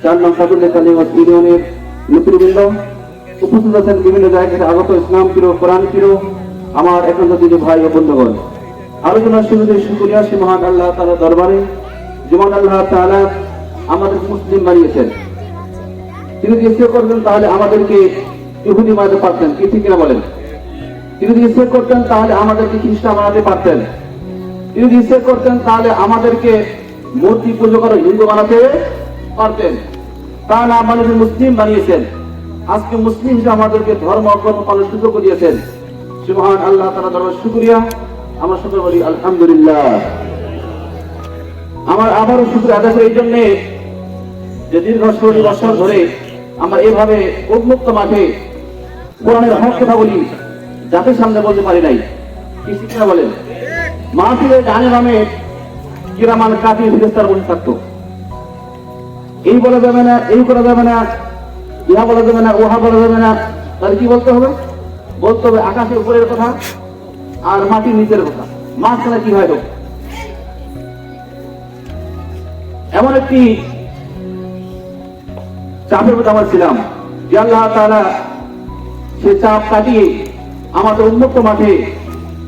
4 নং সাদুল্লাহ কালিমত ইউনিয়নের নেতৃবৃন্দ, উপস্থিত আছেন বিভিন্ন জায়গা থেকে আগত ইসলাম প্রিয়, কোরআন প্রিয় আমার একান্ত দিদি ভাই ও বন্ধুগণ। আলোচনার শুরুতে শুকরিয়া সে মহান আল্লাহ তাআলার দরবারে, যেমন আল্লাহ তাআলা আমাদের মুসলিম বানিয়েছেন। তিনি যদি ইচ্ছে করতেন তাহলে আমাদেরকে ইহুদি বানাতে পারতেন, কি ঠিক কিনা বলেন? তিনি যদি ইচ্ছে করতেন তাহলে আমাদেরকে খ্রিস্টান বানাতে পারতেন। তিনি যদি ইচ্ছে করতেন তাহলে আমাদেরকে মূর্তি পুজো করে হিন্দু বানাতে পারতেন। তা না, আমাদের মুসলিম বানিয়েছেন। আজকে মুসলিম হিসেবে আমাদেরকে ধর্ম কর্ম পালনের সুযোগ দিয়েছেন। সুবহান আল্লাহ তাআলা দরবারে শুকরিয়া। আমরা সকলে বলি আলহামদুলিল্লাহ। আমার আবারও শুকরিয়া আদায় করি এই জন্যে যে দীর্ঘ 16 বছর ধরে আমরা এভাবে উন্মুক্ত মাঠে কোরআনের হক কথা বলি, জাতির সামনে বলতে পারি নাই। কি শিক্ষা বলেন? মাহফিলে ডানে বামে কিরামান কাফির ফেরেশতারা বসে থাকতো। এই বলা যাবে না, এই করা যাবে না, ইহা বলা যাবে না, ওহা বলা যাবে না। তাহলে কি বলতে হবে? বলতে হবে আকাশের উপরের কথা আর মাটির নিচের কথা। মাঝখানে কি হয়? এমন একটি চাপের মধ্যে আমরা ছিলাম যে আল্লাহ তাআলা সে চাপ কাটিয়ে আমাদের উন্মুক্ত মাঠে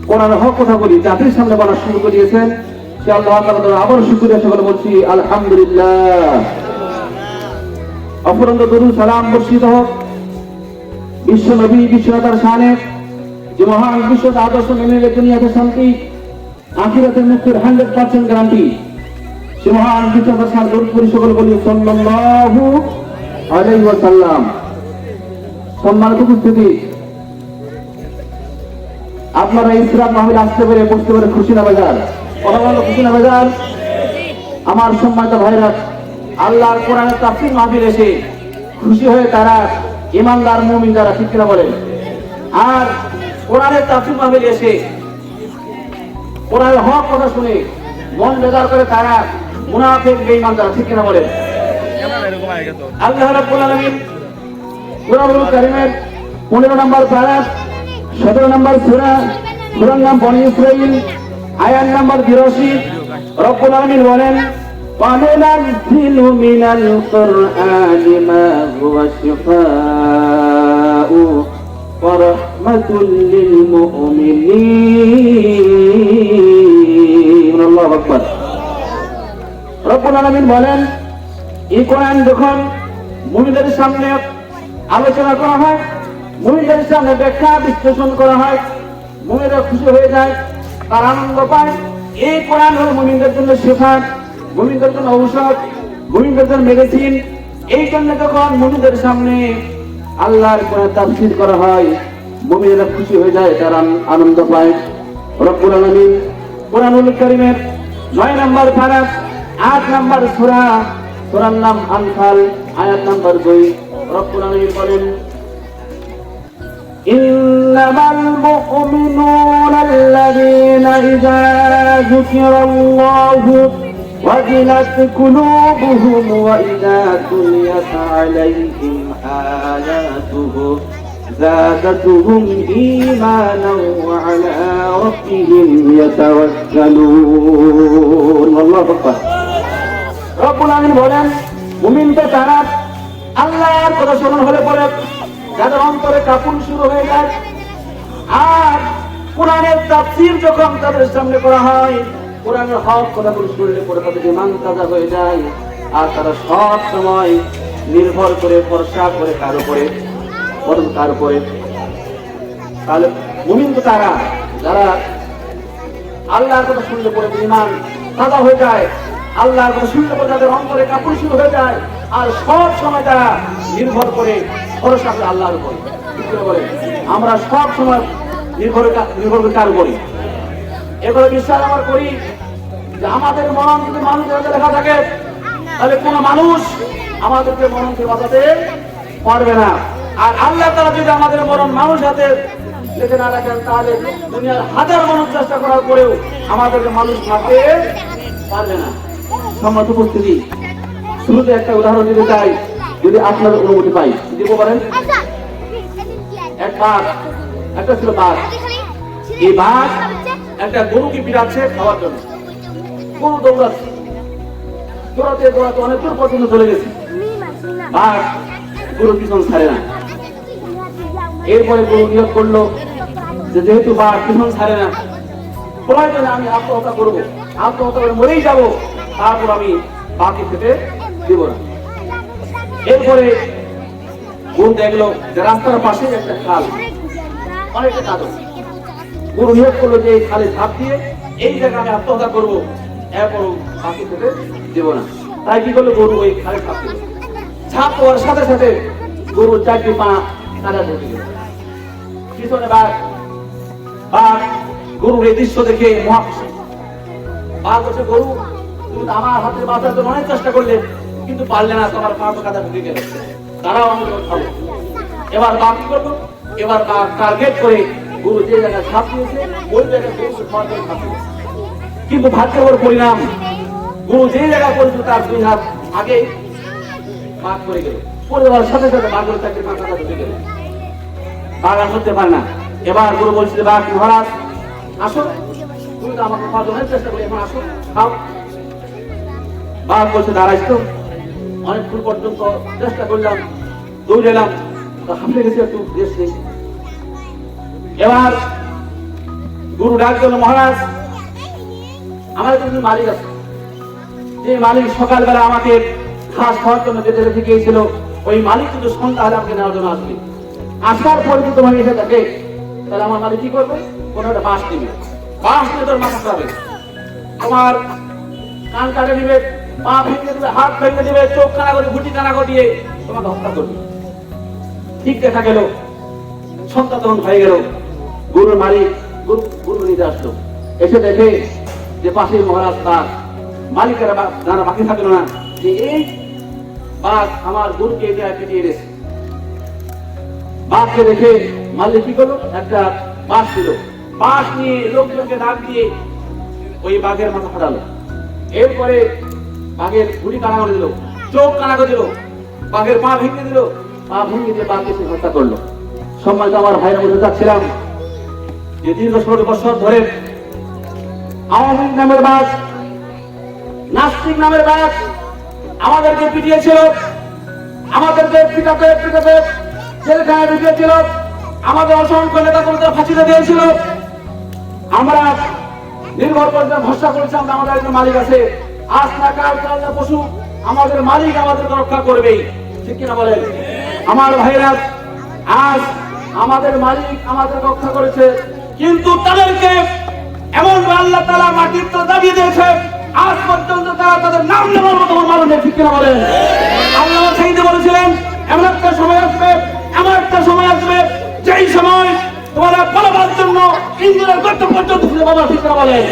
কোরআনের হক কথা বলি জাতির সামনে বলার শুরু করে দিয়েছেন। সে আল্লাহ তাআলা আবার শুকরিয়া সকলে বলছি আলহামদুলিল্লাহ। অপরন্ত দরুদ সালাম বর্ষিত হোক বিশ্ব নবী বিশ্বনাথার শানে, যে মহান বিশ্ব আদর্শ মেনে দুনিয়াতে শান্তি, আখিরাতে মুক্তির 100% গ্যারান্টি। সে মহান বিশ্বনাথার শানে দরুদ পড়ি সকলে বলি সাল্লাল্লাহু আলাইহি ওয়াসাল্লাম। সম্মানিত উপস্থিতি, আপনারা ইসলাম মাহফিল আসতে পেরে বসতে পেরে খুশি না বাজার? কথা বলো, খুশি না বাজার? আমার সম্মানিত ভাইরা, আল্লাহর কোরআনের তাফসীর মাহফিল এসে খুশি হয়ে তারা ঈমানদার মুমিন যারা, ঠিক কিনা বলেন? আর কোরআনের তাফসীর মাহফিল এসে কোরআনের হক কথা শুনে মন বেজার করে তারা মুনাফিক বেঈমান যারা, ঠিক কিনা বলেন? আল্লাহ রাব্বুল আলামিন কোরআনুল কারীমের 15 নম্বর পারা 17 নম্বর সূরা, সূরার নাম বনী ইসরাঈল, আয়াত নম্বর 82, রব্বুল আলামিন বলেন وَنُنَزِّلُ مِنَ الْقُرْآنِ مَا هُوَ شِفَاءٌ وَرَحْمَةٌ لِلْمُؤْمِنِينَ। আল্লাহু আকবার। রব্বুল আলামিন বলেন এই কোরআন যখন মুমিনদের সামনে আলোচনা করা হয়, মুমিনদের সামনে ব্যাখ্যা বিশ্লেষণ করা হয়, মুমিনরা খুশি হয়ে যায়, তার আনন্দ পায়। এই কোরআন হল মুমিনদের জন্য শিফা, মুমিনদের জন্য ঔষধ, মুমিনদের জন্য মেডিসিন। এই জন্য যখন মুমিনদের সামনে আল্লাহর কোরআন তাফসীর করা হয়, মুমিনরা খুশি হয়ে যায়, তারা আনন্দ পায়। রব্বুল আলামিন কোরআনুল কারীমের 9 নম্বর পারা 8 নম্বর সূরা, সূরার নাম আনফাল, আয়াত নম্বর 2, রব্বুল আলামিন বলেন ইন্নামাল মুমিনুনা আল্লাযীনা ইযা যুকিরাল্লাহু ওয়াজিলাত কুলুবুহুম ওয়া ইযা তুলিয়াত আলাইহিম আয়াতুহু زادتهم إيمانا وعلى ربهم يتوكلون। الله أكبر। রব্বুল আলামিন বলেন মুমিনরা তারা আল্লাহর কথা শোনার হলে পরে যাদের অন্তরে কাঁপুন শুরু হয়ে যায়, আর কোরআনের তাফসীর যখন তাদের সামনে করা হয়, কোরআনের হক কথাগুলো শুনলে পরে তাদের ঈমান তাজা হয়ে যায়, আর তারা সব সময় নির্ভর করে ভরসা করে কার উপরে? তার উপরে। তাহলে মুমিন তো তারা যারা আল্লাহর কথা শুনলে পরে ঈমান তাজা হয়ে যায়, আল্লাহর কথা শুনলে পরে তাদের অন্তরে কাঁপুন শুরু হয়ে যায়, আর সব সময় তারা নির্ভর করে ভরসা করে আল্লাহর উপরে। বলে আমরা সব সময় নির্ভর করে কার উপরে? এগুলো বিশ্বাস আমরা করি যে আমাদের মরণ যদি মানুষের হাতে লেখা থাকে, তাহলে কোন মানুষ আমাদেরকে মরণ থেকে বাঁচাতে পারবে না। আর আল্লাহ তাআলা যদি আমাদের মরণ মানুষ হাতে লিখে না রাখেন, তাহলে দুনিয়ার হাজার মানুষ চেষ্টা করার পরেও আমাদেরকে মানুষ মারতে পারবে না। সম্মানিত উপস্থিতি, শুরুতে একটা উদাহরণ দিতে চাই, যদি আপনাদের অনুমতি পাই দিতে পারেন। একটা ছিল বাঘ। এই বাঘ একটা গরুকে পিড়াচ্ছে খাওয়ার জন্য। গরু দৌড়াচ্ছে, দৌড়াতে দৌড়াতে অনেক দূর পর্যন্ত চলে গেছে। বাঘ গরুর পিছন ছাড়ে না। এরপরে গরু নিয়োগ করলো যে যেহেতু বাঘ পিছন ছাড়ে না, প্রয়োজনে আমি আত্মহত্যা করবো, আত্মহত্যা করে মরেই যাবো, তারপর আমি বাঘকে খেতে দেব না। এরপরে গরু দেখলো যে রাস্তার পাশে একটা খাল, অনেকটা কাদা। গরু নিয়োগ করলো যে এই খালে ঝাঁপ দিয়ে এই জায়গায় আমি আত্মহত্যা করবো, এরপর বাঘকে খেতে দেব না। তাই কি করলো, গরু ওই খালে ঝাঁপ দিল। ঝাঁপ দেওয়ার সাথে সাথে গরুর চারটি পা কাদা ঢুকে গেল। পিছনে বাঘ, বাঘ গরুর এই দৃশ্য দেখে মহাখুশি। বাঘ বলছে, গরু তুমি আমার হাতের বাঁচার জন্য অনেক চেষ্টা করলে, কিন্তু পারলে না, তোমার পা তো কাদা ঢুকে গেল, তারাও আমি খাবো। এবার বাঘ কি করবো, এবার বাঘ টার্গেট করে গরু যে জায়গায় ঝাঁপ দিয়েছে ওই জায়গায় গরু খাওয়ার জন্য ঝাঁপ দিয়েছে। কিন্তু ভাগ্যের পরিণাম, গরু যে জায়গায় পড়েছিল তার 2 হাত আগে বাঘ পড়ে গেল। পড়ে যাওয়ার সাথে সাথে বাঘের চারটি পা কাদা ঢুকে গেল। বাঘ আর করতে পারে না। এবার গরু বলছিল, বাঘ মহারাজ আসো, তুমি তো আমাকে খাওয়ার জন্য চেষ্টা করি, এখন আসো খাও। বাঘ বলছে, দাঁড়াইস তো, অনেকক্ষণ পর্যন্ত চেষ্টা করলাম, দৌড়ে এলাম, হাঁপিয়ে গেছে, একটু রেস্ট নেই। এবার গুরু ডাক দিল, মহারাজ আমার কিন্তু মালিক আছে, যে মালিক সকালবেলা আমাকে ঘাস খাওয়ার জন্য যেতে রেখে গিয়েছিল, ওই মালিক কিন্তু সন্ধ্যা হলে আমাকে নেওয়ার জন্য আসবে। আসার পর যদি তোমাকে এসে থাকে, তাহলে আমার মালিক কি করবে, কোনো একটা বাঁশ দিবে, বাঁশ দিয়ে তোর মাথা খাবে, তোমার কান কাটে দিবে, পা ভেঙে দিবে, হাত ভেঙে দিবে, চোখ কানা করে, গুটি কানা দিয়ে তোমাকে হত্যা করবে। ঠিক দেখা গেল, সন্ধ্যা তখন হয়ে গেল। গরুর মালিক গরু নিতে আসলো, এসে দেখে যে পাশে মহারাজ তার মালিকেরা যারা বাকি থাকলো না, যে এই বাঘ আমার গরুকে পিটিয়ে দিয়েছে। বাঘকে দেখে মালিক কি করলো, একটা বাঁশ দিল, বাঁশ নিয়ে লোকজনকে ডাক দিয়ে ওই বাঘের মাথা ফাটালো। এরপরে বাঘের গুটি কানা করে দিল, চোখ কানা করে দিল, বাঘের পা ভেঙে দিল, পা ভেঙে দিয়ে বাঘকে সে হত্যা করলো। সম্মানিত আমার ভাইরা, বলতে চাচ্ছিলাম যে দীর্ঘ 16 বছর ধরে আওয়ামী লীগ নামের বাঘ, নাস্তিক নামের বাঘ আমাদেরকে পিটিয়েছিল, আমাদেরকে পিটাতে পিটাতে জেলখানায় ঢুকিয়েছিল, আমাদের অসংখ্য নেতা কর্মীদের ফাঁসিতে দিয়েছিল। আমরা নির্ভর করে ভরসা করেছিলাম আমাদের একজন মালিক আছে, আজ না কাল কাল না পশু আমাদের মালিক আমাদেরকে রক্ষা করবেই, ঠিক কিনা বলেন আমার ভাইরা? আজ আমাদের মালিক আমাদের রক্ষা করেছে, কিন্তু তাদেরকে এমন আল্লাহ তাআলা মাটির তো দাবিয়ে দিয়েছে, আজ পর্যন্ত তারা তাদের নাম নেওয়ার মতো মানুষ নেই, ঠিক কিনা বলেন? আল্লাহ সাইদে বলেছিলেন, এমন একটা সময় আসবে, এমন একটা সময় আসবে, যেই সময় তোমরা বলবার জন্য ইঞ্জিনের গর্ত পর্যন্ত খুঁজে পাবা, ঠিক কিনা বলেন?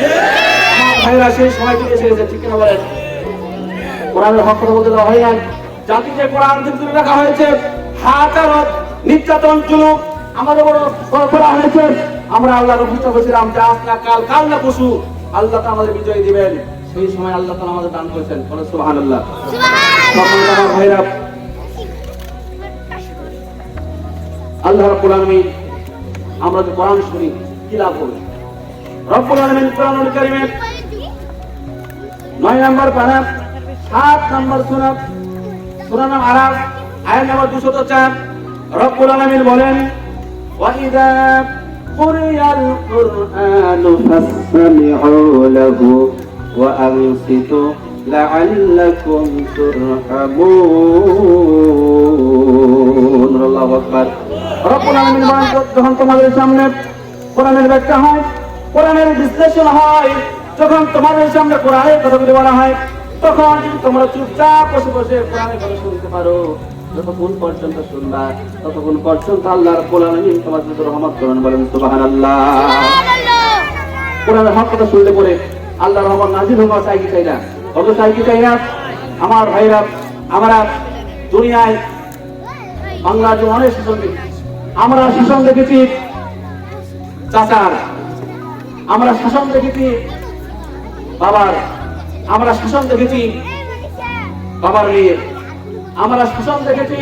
আমার ভাইরা, সেই সময় চলে এসেছে, ঠিক কিনা বলেন? কোরআনের হক কথা বলতে দেওয়া হয় নাই, জাতিকে কোরআন থেকে দূরে রাখা হয়েছে, হাকারত, নির্যাতন, জুলুম আমাদের বড় করা হয়েছে। আমরা আল্লাহর উপস্থিত হয়েছিলাম যে আজ না কাল, কাল না পশু আল্লাহ তাআলা আমাদের বিজয় দিবেন। সেই সময় আল্লাহ তাআলা আমাদের দান করেছেন, সুবহানাল্লাহ। সুবহানাল্লাহ। আমার ভাইরা, আল্লাহ রাব্বুল আলামিন, আমরা যে কোরআন শুনি কি লাভ হবে? রব্বুল আলামিন কোরআনুল কারীমের 9 নম্বর পারা 7 নম্বর সূরা, সূরা নাম আরাফ, আয়াত নম্বর 204, রব্বুল আলামিন বলেন, ওয়াইদা কুরিয়াল কুরআনু ফাসমিউ লাহু ওয়া আনসিতু লাআল্লাকুম তুরহামুন। আল্লাহু আকবার। রব্বুল আলামিন বলেন, যখন তোমাদের সামনে কোরআনের ব্যাখ্যা হয়, কোরআনের বিশ্লেষণ হয়, যখন তোমাদের সামনে কোরআনের কথাগুলি বলা হয়, তখন তোমরা চুপচাপ বসে বসে কোরআনের কথা শুনতে পারো। যতক্ষণ পর্যন্ত শুনবা, ততক্ষণ পর্যন্ত আল্লাহ রাব্বুল আলামিন তোমাদের উপর রহমত করবেন। বলেন সুবহানাল্লাহ। কোরআনের হক কথা শুনলে পরে আল্লাহর রহমত নাযিল হওয়া চাই কি চাই না? কত চাই কি চাই না? আমার ভাইরা, আমরা দুনিয়ায় বাংলার যে অনেক শাসন দেখেছি, আমরা শাসন দেখেছি চাচার, আমরা শাসন দেখেছি বাবার, আমরা শাসন দেখেছি বাবার মেয়ের, আমরা শাসন দেখেছি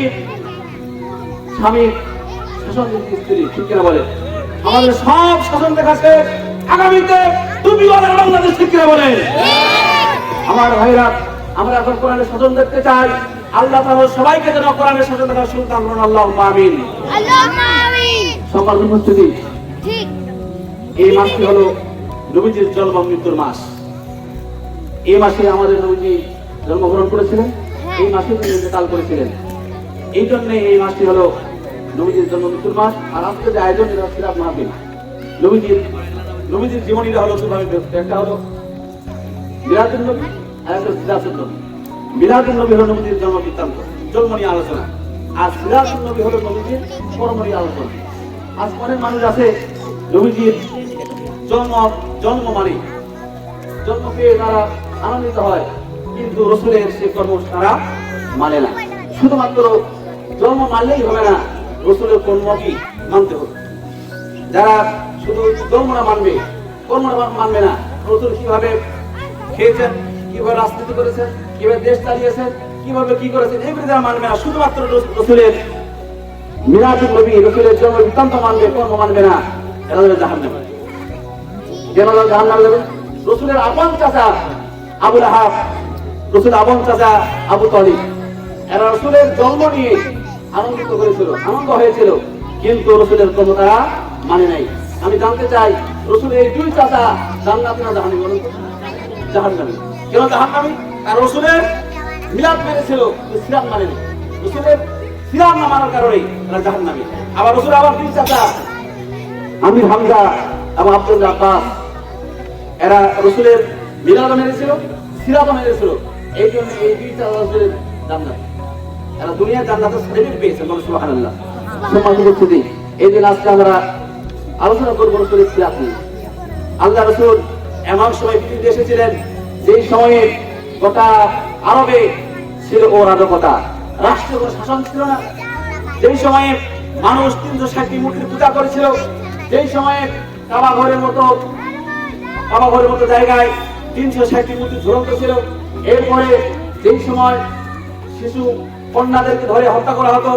স্বামীর, শাসন দেখেছি স্ত্রী, ঠিক কিনা বলে? আমাদের সব শাসন দেখাচ্ছে, আগামীতে তুমি বাংলাদেশ, ঠিক কিনা বলে? আমার ভাইরা, আমরা এখন কোরআনের শাসন দেখতে চাই, আল্লাহ তাআলা সবাইকে যেন কোরআনের সাথে তারা সুলতান বলুন আল্লাহুম্মা আমিন। আল্লাহুম্মা আমিন। সকল উপস্থিতি, ঠিক। এই মাসটি হলো নবীজির জন্ম মৃত্যুর মাস। এই মাসে আমাদের নবীজি জন্মগ্রহণ করেছিলেন, এই মাসে তিনি ইন্তেকাল করেছিলেন। এই জন্য এই মাসটি হলো নবীজির জন্ম মৃত্যুর মাস। আর আজকে যে আয়োজন, এটা সিরাত মাহফিল। নবীজির জীবনীটা হলো দুভাবে, একটা হলো মিলাদুন নবী আর একটা সিরাতুন নবী। মিলাদুন নবী হলো নবীজির জন্ম বৃত্তান্ত, জন্ম নিয়ে আলোচনা, আর সিরাতুন নবী হলো নবীজির কর্ম নিয়ে আলোচনা। আজ অনেক মানুষ আছে নবীজির জন্ম মানে জন্ম পেয়ে তারা আনন্দিত হয়, কিন্তু রসুলের সে কর্ম তারা মানে না। শুধুমাত্র জন্ম মানলেই হবে না, রসুলের কর্ম কি মানতে হবে। যারা শুধু জন্মটা মানবে, কর্মটা মানবে না, রসুল কিভাবে খেয়েছেন, কিভাবে রাজনীতি করেছেন, কিভাবে দেশ চালিয়েছেন, কিভাবে কি করেছেন, এগুলি যারা মানবে না, শুধুমাত্র রসুলের মিলাদুন নবী, রসুলের জন্ম বৃত্তান্ত মানবে, কর্ম মানবে না, এরা যাবে জাহান্নামে। কেন জাহান্নামে যাবে? রসুলের আপন চাচা আবু লাহাব, রসুল আপন চাচা আবু তালিব, এরা রসুলের জন্ম নিয়ে আনন্দিত করেছিল, আনন্দ হয়েছিল, কিন্তু রসুলের কর্ম তারা মানে নাই। আমি জানতে চাই, রসুলের এই দুই চাচা জান্নাতে না জাহান্নামে? বলুন তো। জাহান্নামে। কেন জাহান্নামে? আর রসুলের মিলাদ মেনেছিল, সিরাত মানেনি। রসুলের সিরাত না মানার কারণে তারা জাহান্নামে। আবার রসুল আবার দুই চাচা আমির হামজা এবং আব্দুল আব্বাস, এরা রসুলের মিলাদ মেনেছিল, সিরাত মেনেছিল। এই জন্য এই দুই চাচা রসুলের জান্নাত, এরা দুনিয়ার জান্নাতের সার্টিফিকেট পেয়েছেন। বলুন সুবহানাল্লাহ। সম্মানিত উপস্থিতি, এই দিন আজকে আমরা আলোচনা করবো রসুলের সিরাত নিয়ে। আল্লাহ রসুল এমন সময় পৃথিবীতে এসেছিলেন যেই সময়ে গোটা আরবে ছিল অরাজকতা, রাষ্ট্রীয় কোনো শাসন ছিল না। যেই সময়ে মানুষ 360টি মূর্তির পূজা করেছিল, যেই সময়ে কাবা ঘরের মতো জায়গায় 360টি মূর্তি ঝুলন্ত ছিল। এরপরে যেই সময় শিশু কন্যাদেরকে ধরে হত্যা করা হতো,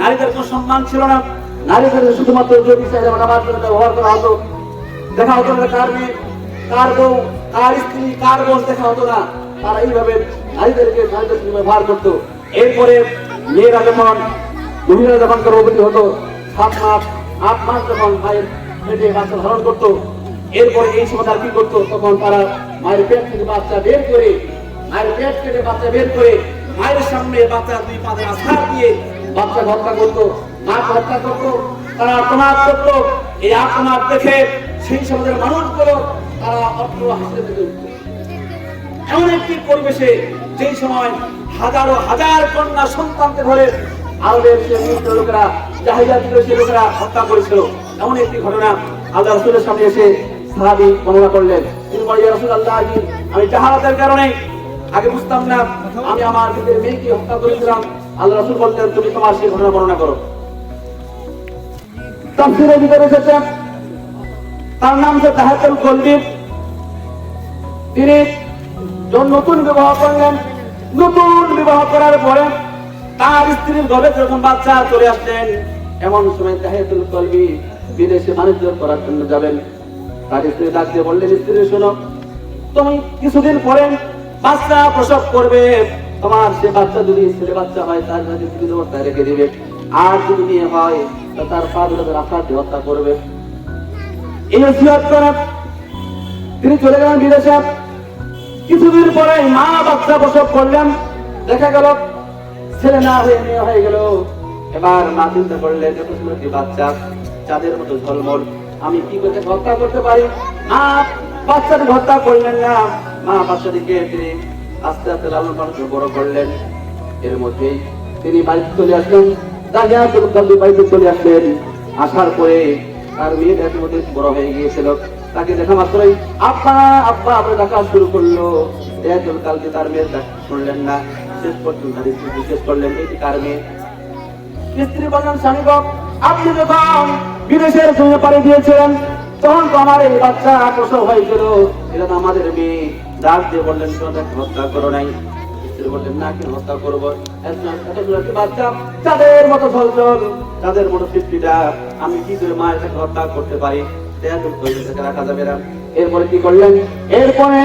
নারীদের কোনো সম্মান ছিল না, নারীদের শুধুমাত্র ব্যবহার করা হতো, দেখা হতো না কার মেয়ে, কার বউ, কার স্ত্রী, কার বোন দেখা হতো না। তারা এইভাবে নারীদেরকে ব্যবহার করতো। এরপরে মেয়েরা যখন, মহিলারা যখন গর্ভবতী হতো, 7 মাস 8 মাস যখন মায়ের পেটে বাচ্চা ধারণ করতো, এরপরে এই সময় তারা কি করতো, তখন তারা মায়ের পেট থেকে বাচ্চা বের করে, মায়ের পেট থেকে বাচ্চা বের করে মায়ের সামনে বাচ্চা 2 পাতে আছাড় দিয়ে বাচ্চা হত্যা করতো, মাকে হত্যা করতো। তারা আত্মনাদ করতো। এই আত্মনাদ দেখে সেই সমাজের মানুষগুলো তারা অট্ট হাসতে থেকে উঠত। এমন একটি পরিবেশে যেই সময় হাজারো হাজার কন্যা সন্তানকে ধরে আরবের লোকেরা, জাহিলিয়াতের লোকেরা হত্যা করেছিল। এমন একটি ঘটনা আল্লাহ রাসূলের সামনে এসে সাহাবী বর্ণনা করলেন। তিনি বলেন, ইয়া রাসূলুল্লাহ, আমি জাহালাতের কারণে আগে বুঝতাম না, আমি আমার নিজের মেয়েকে হত্যা করেছিলাম। আল্লাহ রাসূল বললেন, তুমি তোমার সেই ঘটনা বর্ণনা করো। তাফসীরের ভিতরে এসেছে, তার নাম যে তাহাতুল কলবি। তিনি নতুন বিবাহ করলেন। নতুন বিবাহ করার পরে তার স্ত্রীর ঘরে যখন বাচ্চা চলে আসলেন, এমন সময় তাহাতুল কলবি বিদেশে বাণিজ্য করার জন্য যাবেন। তার স্ত্রী ডাক দিয়ে বললেন, স্ত্রী শোনো, তুমি কিছুদিন পরে বাচ্চা প্রসব করবে, তোমার সে বাচ্চা যদি ছেলে বাচ্চা হয় তার যদি অবস্থায় রেখে দিবে, আর যদি মেয়ে হয় তার পা ধরে রাস্তা দিয়ে হত্যা করবে। এই ওসিয়ত করে তিনি চলে গেলেন বিদেশে। কিছুদিন পরে মা বাচ্চা প্রসব করলেন, দেখা গেল ছেলে না হয়ে মেয়ে হয়ে গেল। এবার মা চিন্তা করলেন, বাচ্চা চাঁদের মতো ঝলমল, আমি কি করে হত্যা করতে পারি। মা বাচ্চাটি হত্যা করলেন না, মা বাচ্চাটিকে তিনি আস্তে আস্তে লালন পালন বড় করলেন। এর মধ্যেই তিনি বাড়িতে চলে আসলেন, বাড়িতে চলে আসলেন। আসার পরে তার মেয়েটার মধ্যে বড় হয়ে গিয়েছিল। তাকে দেখা মাত্রই আব্বা আব্বা আমরা ডাকা শুরু করলো। কালকে তার মেয়ের ডাক শুনলেন না, শেষ পর্যন্ত তার স্ত্রী জিজ্ঞেস করলেন, এটি কার মেয়ে? স্ত্রী বললেন, স্বামী গো, আপনি যখন বিদেশের সঙ্গে পাড়ি দিয়েছিলেন তখন তো আমার এই বাচ্চা প্রসব হয়েছিল, এটা তো আমাদের মেয়ে। ডাক দিয়ে বললেন, হত্যা করো নাই? স্ত্রী বললেন, না, কেন হত্যা করবো? বাচ্চা চাঁদের মতো ঝলঝল, চাঁদের মতো ফিফটিটা, আমি কি করে মায়ের সাথে হত্যা করতে পারি? রাখা যাবে না। এরপরে কি করলেন? এরপরে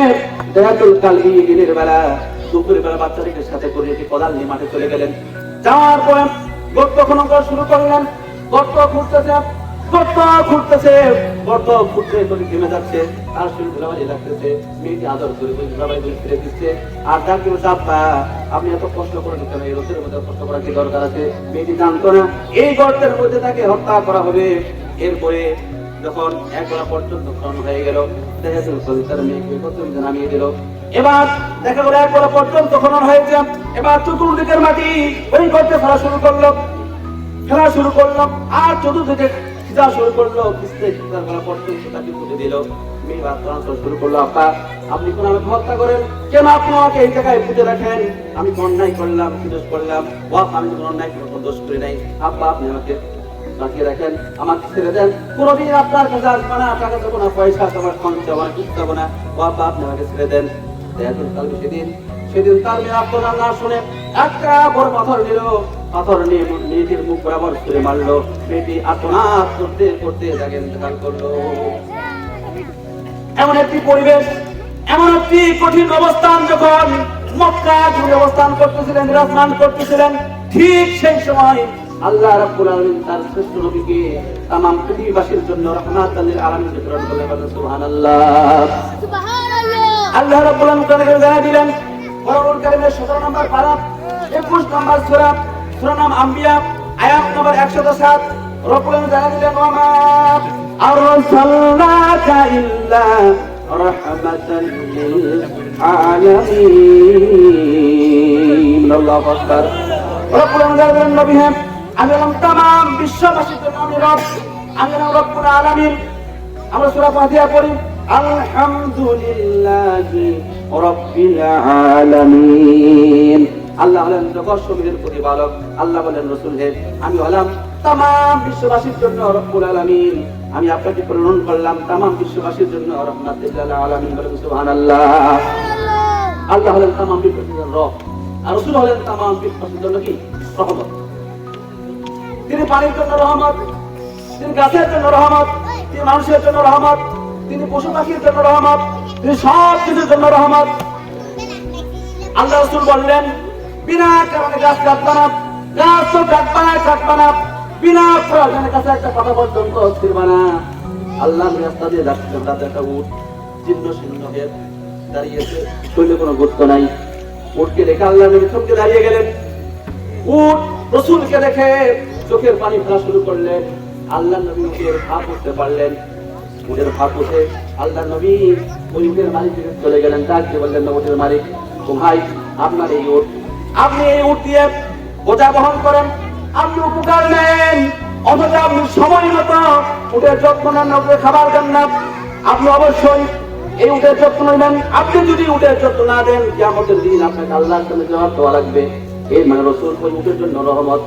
দেহাতুল কালবি দিনের বেলা দুপুরে বেলা বাচ্চাটিকে সাথে করে একটি কোদাল নিয়ে মাঠে চলে গেলেন। যাওয়ার পরে গর্ত খনন করা শুরু করলেন। গর্ত খুঁড়তেছে, গর্ত খুঁড়তে করে থেমে যাচ্ছে। আর শুরু ধুলাবালি লাগতেছে। মেয়েটি আদর করে ধুলাবালি ফিরে দিচ্ছে। আর তার কেউ চাপা, আপনি এত কষ্ট করে কেন, এই রোদের মধ্যে কষ্ট করার কি দরকার আছে? মেয়েটি জানতো না এই গর্তের মধ্যে তাকে হত্যা করা হবে। এরপরে যখন এক বেলা পর্যন্ত খনন হয়ে গেল, দেখা গেল তার মেয়েকে প্রথমে নামিয়ে দিল। এবার দেখা গেল এক বেলা পর্যন্ত খনন হয়েছে। এবার চতুর্দিকের মাটি ওই গর্তে ফেলা শুরু করলো আর চতুর্দিকে খিজা শুরু করলো। খিস্তে খিজার বেলা পর্যন্ত তাকে পুঁতে দিল। মেয়ে বাচ্চা শুরু করলো, আপা আপনি কোন আমাকে হত্যা করেন কেন? আপনি আমাকে এই জায়গায় পুঁতে রাখেন। আমি অন্যায় করলাম, কি দোষ করলাম? আমি কোনো অন্যায় কোনো দোষ করি নাই। আপা আপনি আমাকে বাঁচিয়ে রাখেন, আমাকে ছেড়ে দেন। কোনদিন আপনার কাছে আসবো না, টাকা দেবো না, পয়সা তোমার খরচ আমার কিছু দেবো না। আপা আপনি আমাকে ছেড়ে দেন। সেদিন তার মেয়ে আপনার না শুনে একটা বড় পাথর নিল। পাথর নিয়ে মেয়েটির মুখ বরাবর করে মারলো। মেয়েটি আত্মনাদ করতে করতে তাকে ইন্তেকাল করলো। এমন একটি পরিবেশ, এমন একটি কঠিন অবস্থান যখন মক্কা জুড়ে অবস্থান করতেছিলেন, বিরাজমান করতেছিলেন, ঠিক সেই সময় আল্লাহ রাব্বুল আলামিন তার শ্রেষ্ঠ নবীকে তামাম পৃথিবীবাসীর জন্য রাহমাতাল লিল আলামিন প্রেরণ করলেন। সুবহানাল্লাহ, সুবহানাল্লাহ। আল্লাহ রাব্বুল আলামিন তাকে জানিয়ে দিলেন কোরআনুল কারীমের 17 নম্বর পারা 21 নম্বর সূরা, সূরা নাম আম্বিয়া, আয়াত নম্বর 107। রাব্বুল আলামিন জানিয়ে দিলেন, ওয়া মা আরসালনাকা ইল্লা রাহমাতাল লিল আলামিন। আল্লাহু আকবার। রাব্বুল আলামিন জানিয়ে দিলেন, নবী হ্যাঁ আমি হলাম তামাম বিশ্ববাসীর জন্য আমি রব, আমি হলাম রব্বুল আলামিন। আমরা সূরা ফাতিহা পড়ি, আলহামদুলিল্লাহি রাব্বিল আলামিন। আল্লাহ হলেন জগৎ সমূহের প্রতিপালক। আল্লাহ বলেন রাসূল হে আমি হলাম তামাম বিশ্ববাসীর জন্য রব্বুল আলামিন। আমি আপনাকে প্রেরণ করলাম তামাম বিশ্ববাসীর জন্য রাহমাতুল লিল আলামিন। বলেন সুবহানাল্লাহ। আল্লাহ হলেন তামাম বিশ্ববাসীর জন্য রব, আর রাসূল হলেন তামাম বিশ্ববাসীর জন্য কি রহমত। তিনি পানির জন্য রহমত, তিনি গাছের জন্য রহমত, তিনি মানুষের জন্য রহমত, তিনি পশু পাখির জন্য রহমত, তিনি সব কিছুর জন্য রহমত। আল্লাহ রাসূল বললেন বিনা কারণে গাছ কাটবা না, গাছ তো কাটবা না, বিনা প্রয়োজনে কাছে একটা কথা পর্যন্ত ছিড়বা না। আল্লাহর রাস্তা দিয়ে যাচ্ছে, তাতে একটা উট জীর্ণ শীর্ণ হয়ে দাঁড়িয়েছে, শরীরে কোনো গুরুত্ব নাই। উটকে দেখে আল্লাহ নবী চমকে দাঁড়িয়ে গেলেন। উট রাসূলকে দেখে চোখের পানি ফেলা শুরু করলেন। আল্লাহ নবী উটের পা পড়তে পারলেন। উটের পা পড়ে আল্লাহ নবী ওই উটের মালিক চলে গেলেন। তাকে বললেন, উটের মালিক ও ভাই আপনার এই উট, আপনি এই উট দিয়ে বোঝা বহন করেন, আপনি উপকার নেন, অথচ আপনি সময় মতো উটের যত্ন নেন না, উটের খাবার দেন না। আপনি অবশ্যই এই উটের যত্ন নেবেন। আপনি যদি উটের যত্ন না দেন, কিয়ামতের দিন আপনাকে আল্লাহর সামনে জবাব দেওয়া লাগবে। এই মানে রাসূল ওই উটের জন্য রহমত,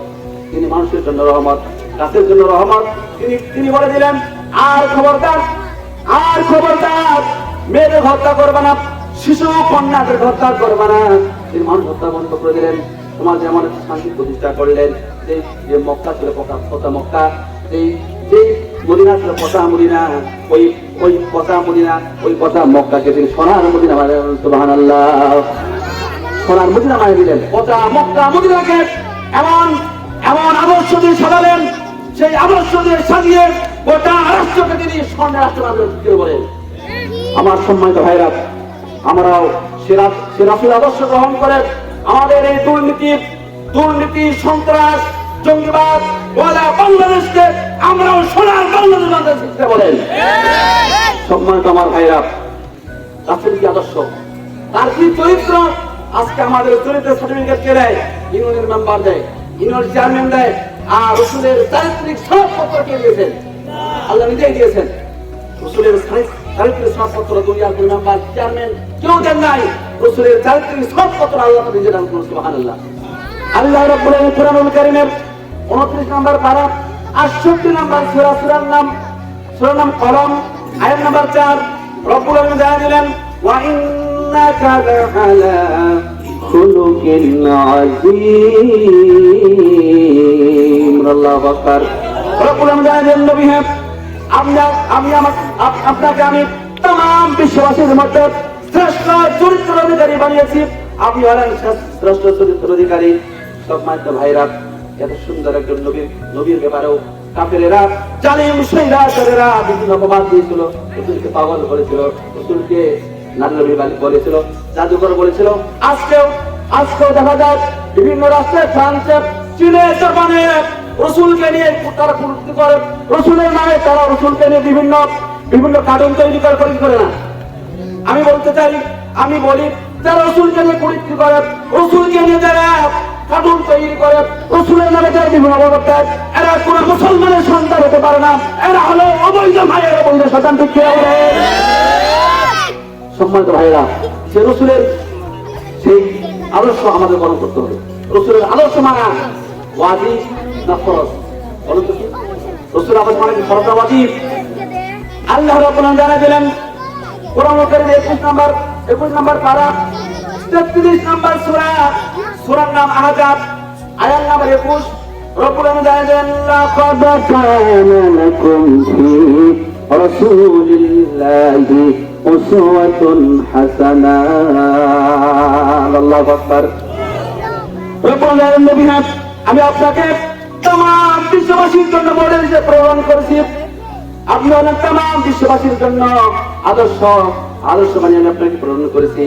তিনি মানুষের জন্য রহমত, গাছের জন্য রহমত। তিনি বলে দিলেন, আর খবরদার মেয়েদের হত্যা করবে না, শিশু কন্যাদের হত্যা করবে না। তিনি মানুষ হত্যা বন্ধ করে দিলেন। সমাজে এমন একটা শান্তি প্রতিষ্ঠা করলেন যে মক্কা ছিল পচা মক্কা, যে মদিনা ছিল পচা মদিনা, ওই পচা মদিনা, ওই পচা মক্কাকে তিনি সোনার মদিনা বানালেন। সুবহানাল্লাহ, সোনার মদিনা বানিয়ে দিলেন। পচা মক্কা মদিনাকে এমন আদর্শ দিয়ে সাজালেন, সেই আদর্শ দিয়ে সাজিয়ে গোটা রাষ্ট্রকে তিনি স্বর্ণের রাষ্ট্র বলেন। আমার সম্মানিত ভাইরা, আমরাও সেরাফির আদর্শ গ্রহণ করে আমাদের এই দুর্নীতি, সন্ত্রাস, জঙ্গিবাদ বাংলাদেশকে আমরাও সোনার বাংলাদেশ বানাতে বলেন। সম্মানিত আমার ভাইরা, রাসূল কি আদর্শ, তার কি চরিত্র। আজকে আমাদের চরিত্রের সার্টিফিকেট কে দেয়? ইউনিয়নের মেম্বার দেয়, ইউনিয়নের চেয়ারম্যান দেয়। আর রাসূলের চারিত্রিক সনদপত্র কে দিয়েছেন? আল্লাহ নিজেই দিয়েছেন। রাসূলের চারিত্রিক সনদপত্র দুনিয়ার কোন মেম্বার, চেয়ারম্যান কেউ দেন নাই। রাসূলের চারিত্রিক সনদপত্র আল্লাহ নিজে দান করেছেন। সুবহানাল্লাহ। আল্লাহ রাব্বুল আলামিন কোরআনুল কারীমের 29 নম্বর পারা 68 নম্বর সূরার নাম কলম, আয়াত নম্বর 4। রাব্বুল আলামিন জানিয়ে দিলেন, ওয়া ইন্নাকা লাআলা খুলুকিন আযীম। আল্লাহু আকবার। রাব্বুল আলামিন জানিয়ে দিলেন, নবী হ্যাঁ আপনাকে আমি তামাম বিশ্ববাসীর মধ্যে শ্রেষ্ঠ চরিত্র অধিকারী বানিয়েছি, আপনি হলেন শ্রেষ্ঠ চরিত্র অধিকারী। সম্মানিত ভাইরা, এত সুন্দর একজন নবীর ব্যাপারেও কাফেরেরা, জালিম শৈরাচারেরা বিভিন্ন অপবাদ দিয়েছিল, রসুলকে পাগল করেছিল, রসুলকে নারী বলেছিল, জাদুকর বলেছিল। আজকেও দেখা যায় বিভিন্ন রাষ্ট্রে, ফ্রান্সে, চীনে, জাপানে রসুলকে নিয়ে তারা কুরুক্তি করে, রসুলের নামে তারা রসুলকে নিয়ে বিভিন্ন কার্টুন তৈরি করে না। আমি বলতে চাই, আমি বলি, যারা রসুলকে নিয়ে কুরুক্তি করে, রসুলকে নিয়ে যারা কার্টুন তৈরি করে, রসুলের নামে যারা বিভিন্ন অবগত দেয়, এরা কোন মুসলমানের সন্তান হতে পারে না। এরা হলো অবৈধ ভাইয়ের অবৈধ সন্তান। ঠিক কি হবে? সম্মানিত ভাইয়েরা, সে রসুলের সেই আদর্শ আমাদের পালন করতে হবে। রসুলের আদর্শ মানা ওয়াজিব না ফরজ? বলুন তো, রসুলের আদর্শ মানে কি ফরজ না ওয়াজিব? আল্লাহ রাব্বুল আলামিন জানিয়ে দিলেন কোরআন কারীমের 21 নম্বর পারা 33 নম্বর সূরা, সূরার নাম আহজাব, আয়াত নাম্বার 21। রব্বুল আলামিন জানিয়ে দিলেন, লাকাদ কানা লাকুম ফি রাসূলিল্লাহি উসওয়াতুন হাসানাহ। আল্লাহু আকবার। রব্বুল আলামিন নবী, আমি আপনাকে तमाम বিশ্ববাসীর জন্য মডেল হিসেবে প্রেরণ করেছি। আপনি হলেন तमाम বিশ্ববাসীর জন্য আদর্শ বানিয়ে আমি আপনাকে প্রেরণ করেছি।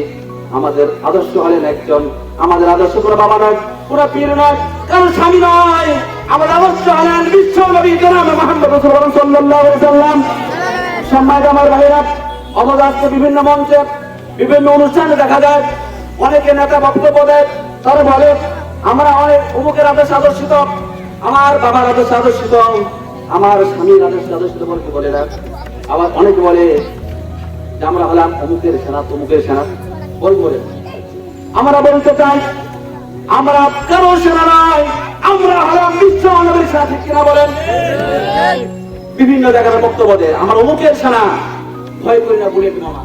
আমাদের আদর্শ হলেন একজন, আমাদের আদর্শ কোনো বাবা নয়, কোনো পীর নয়, কারো স্বামী নয়। আমাদের আদর্শ হলেন বিশ্ব নবী জনাব মুহাম্মদ রাসূলুল্লাহ সাল্লাল্লাহু আলাইহি ওয়াসাল্লাম। সম্মানিত আমার ভাইরা, অবদাস্ত বিভিন্ন মঞ্চে, বিভিন্ন অনুষ্ঠানে দেখা যায় অনেকে নেতা বক্তব্য দেয়, তারা বলে আমরা অনেক অমুকের আদর্শ আদর্শিত, আমার বাবার আদর্শ আদর্শিত, আমার স্বামীর আদর্শ আদর্শিত বলে না। আবার অনেকে বলে যে আমরা হলাম অমুকের সেনা, তমুকের সেনা বলে। আমরা বলতে চাই, আমরা কারো সেনা নয়, আমরা হলাম বিশ্ব নবীর সেনা। ঠিক কিনা বলেন? বিভিন্ন জায়গায় বক্তব্য দেয় আমার অমুকের সেনা, ভয় করি না বুলেট মামা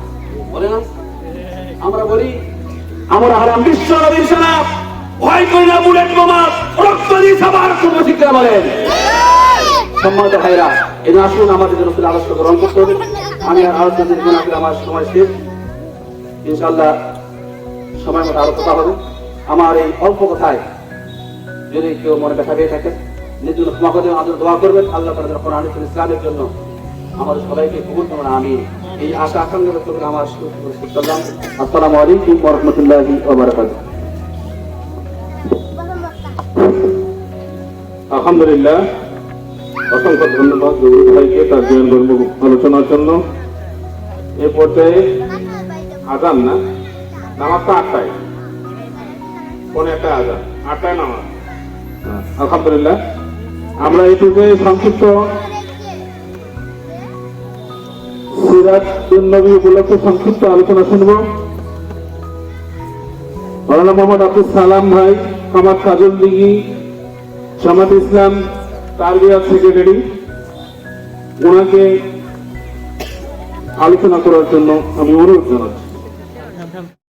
বলে না। আমরা বলি আমরা হলাম বিশ্ব নবীর সেনা, ভয় করি না বুলেট বোমা, রক্ত দিয়ে সবার কোনো। ঠিক কিনা বলেন? সম্মানিত ভাইরা, এই আসুন আমাদের রসুলের আদর্শ গ্রহণ করতে হবে। আমি আর আলোচনা দিব না, আমার সময় শেষ। ইনশাআল্লাহ সময় মতো আরো কথা হবে। আমার এই অল্প কথায় যদি কেউ মনে ব্যথা পেয়ে থাকে, নিজের ক্ষমা করে আমাদের দোয়া করবেন। আল্লাহ তাআলা কোরআন ইসলামের জন্য আমাদের সবাইকে কবুল করুন, আমিন। এই আশা আকাঙ্ক্ষা ব্যক্ত করে আমার সালাম। আসসালামু আলাইকুম ওয়া রাহমাতুল্লাহি ওয়া বারাকাতুহু। আলহামদুলিল্লাহ, অসংখ্য ধন্যবাদ জহুর ভাইকে তার জ্ঞানগর্ভ আলোচনার জন্য। এ পর্যায়ে আজান না, নামাজটা 8টায়, পৌনে 1টায় আজান, 8টায় নামাজ। আলহামদুলিল্লাহ, আমরা এইটুকু সংক্ষিপ্ত সিরাত নবী উপলক্ষে সংক্ষিপ্ত আলোচনা শুনব। মাওলানা মোহাম্মদ আব্দুল সালাম ভাই, কামাত কাজল দিঘি, জামাত ইসলাম তারবিয়াত সেক্রেটারি, ওনাকে আলোচনা করার জন্য আমি অনুরোধ জানাচ্ছি।